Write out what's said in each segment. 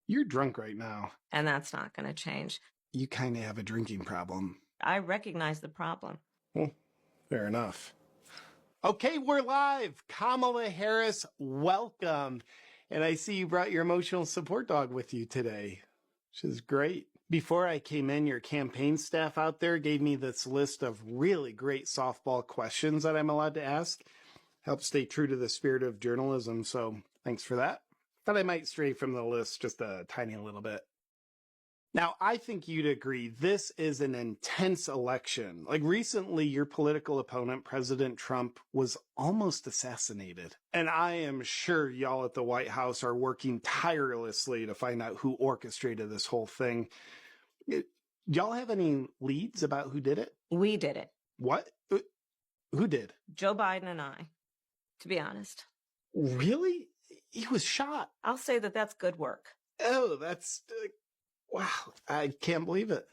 You're drunk right now. And that's not going to change. You kind of have a drinking problem. I recognize the problem. Well, fair enough. Okay, we're live. Kamala Harris, welcome. And I see you brought your emotional support dog with you today, which is great. Before I came in, your campaign staff out there gave me this list of really great softball questions that I'm allowed to ask. Help stay true to the spirit of journalism, so thanks for that. Thought I might stray from the list just a tiny little bit. Now, I think you'd agree this is an intense election. Like recently, your political opponent, President Trump, was almost assassinated. And I am sure y'all at the White House are working tirelessly to find out who orchestrated this whole thing. Y'all have any leads about who did it? We did it. What? Who did? Joe Biden and I, to be honest. Really? He was shot. I'll say that that's good work. Oh, that's... wow, I can't believe it.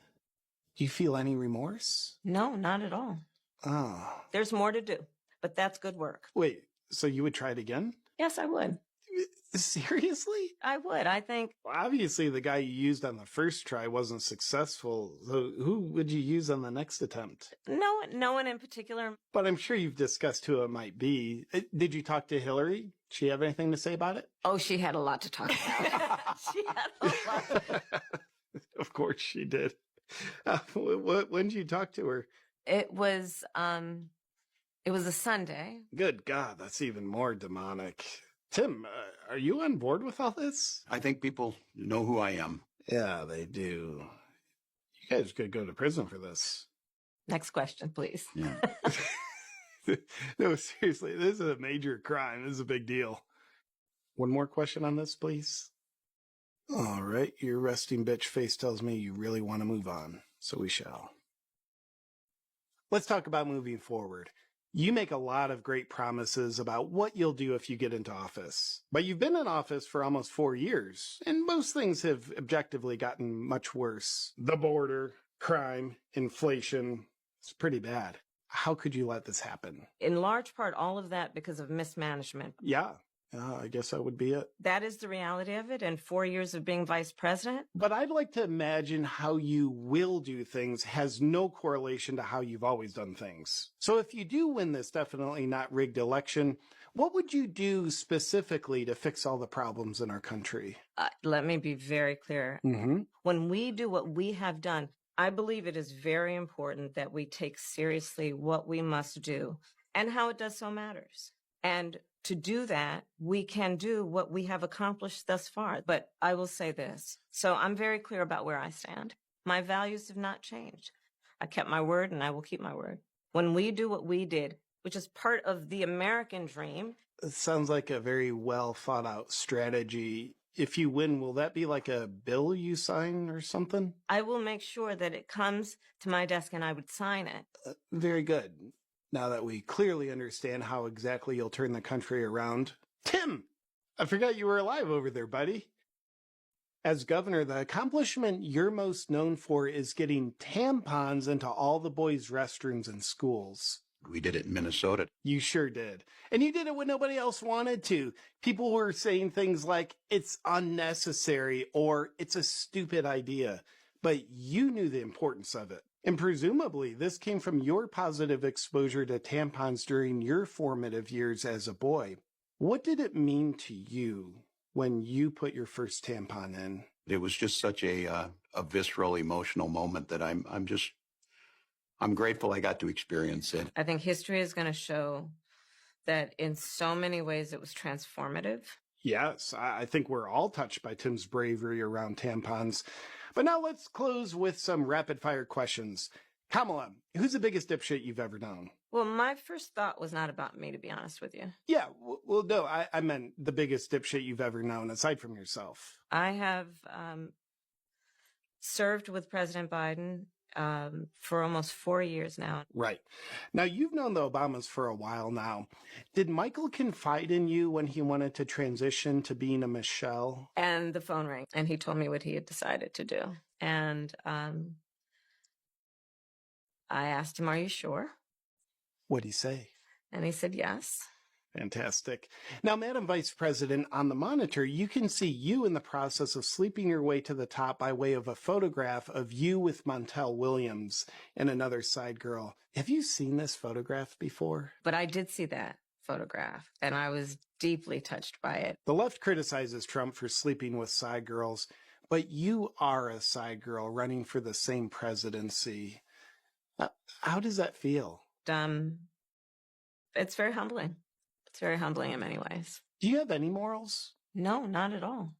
Do you feel any remorse? No, not at all. Oh. There's more to do, but that's good work. Wait, so you would try it again? Yes, I would. Seriously? I would. I think... Well, obviously, the guy you used on the first try wasn't successful. So who would you use on the next attempt? No one in particular. But I'm sure you've discussed who it might be. Did you talk to Hillary? She have anything to say about it? Oh, she had a lot to talk about. She had a lot. Of course she did. When did you talk to her? It was a Sunday. Good God, that's even more demonic. Tim, are you on board with all this? I think people know who I am. Yeah, they do. You guys could go to prison for this. Next question, please. Yeah. No, seriously, this is a major crime. This is a big deal. One more question on this, please. All right, your resting bitch face tells me you really want to move on, so we shall. Let's talk about moving forward. You make a lot of great promises about what you'll do if you get into office. But you've been in office for almost 4 years, and most things have objectively gotten much worse. The border, crime, inflation, it's pretty bad. How could you let this happen? In large part, all of that because of mismanagement. Yeah, I guess that would be it. That is the reality of it. And 4 years of being vice president. But I'd like to imagine how you will do things has no correlation to how you've always done things. So if you do win this definitely not rigged election, what would you do specifically to fix all the problems in our country? Let me be very clear. Mm-hmm. When we do what we have done, I believe it is very important that we take seriously what we must do and how it does so matters. And to do that, we can do what we have accomplished thus far. But I will say this. So I'm very clear about where I stand. My values have not changed. I kept my word and I will keep my word. When we do what we did, which is part of the American dream. It sounds like a very well thought out strategy. If you win, will that be like a bill you sign or something? I will make sure that it comes to my desk and I would sign it. Very good. Now that we clearly understand how exactly you'll turn the country around. Tim, I forgot you were alive over there, buddy. As governor, the accomplishment you're most known for is getting tampons into all the boys' restrooms in schools. We did it in Minnesota. You sure did. And you did it when nobody else wanted to. People were saying things like, it's unnecessary or it's a stupid idea. But you knew the importance of it. And presumably, this came from your positive exposure to tampons during your formative years as a boy. What did it mean to you when you put your first tampon in? It was just such a visceral, emotional moment that I'm grateful I got to experience it. I think history is going to show that in so many ways it was transformative. Yes, I think we're all touched by Tim's bravery around tampons. But now let's close with some rapid fire questions. Kamala, who's the biggest dipshit you've ever known? Well, my first thought was not about me, to be honest with you. Yeah, well, no, I meant the biggest dipshit you've ever known, aside from yourself. I have served with President Biden for almost 4 years now. Right. Now, you've known the Obamas for a while now. Did Michael confide in you when he wanted to transition to being a Michelle? And the phone rang, and he told me what he had decided to do. And I asked him, "Are you sure?" What'd he say? And he said, "Yes." Fantastic. Now, Madam Vice President, on the monitor, you can see you in the process of sleeping your way to the top by way of a photograph of you with Montel Williams and another side girl. Have you seen this photograph before? But I did see that photograph, and I was deeply touched by it. The left criticizes Trump for sleeping with side girls, but you are a side girl running for the same presidency. How does that feel? It's very humbling. It's very humbling in many ways. Do you have any morals? No, not at all.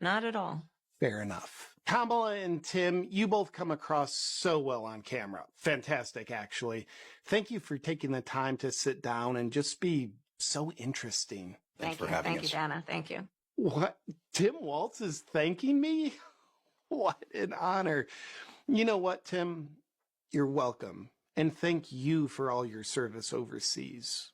Not at all. Fair enough. Kamala and Tim, you both come across so well on camera. Fantastic, actually. Thank you for taking the time to sit down and just be so interesting. Thanks for having us. Thank you, Dana. Thank you. What? Tim Walz is thanking me? What an honor. You know what, Tim? You're welcome. And thank you for all your service overseas.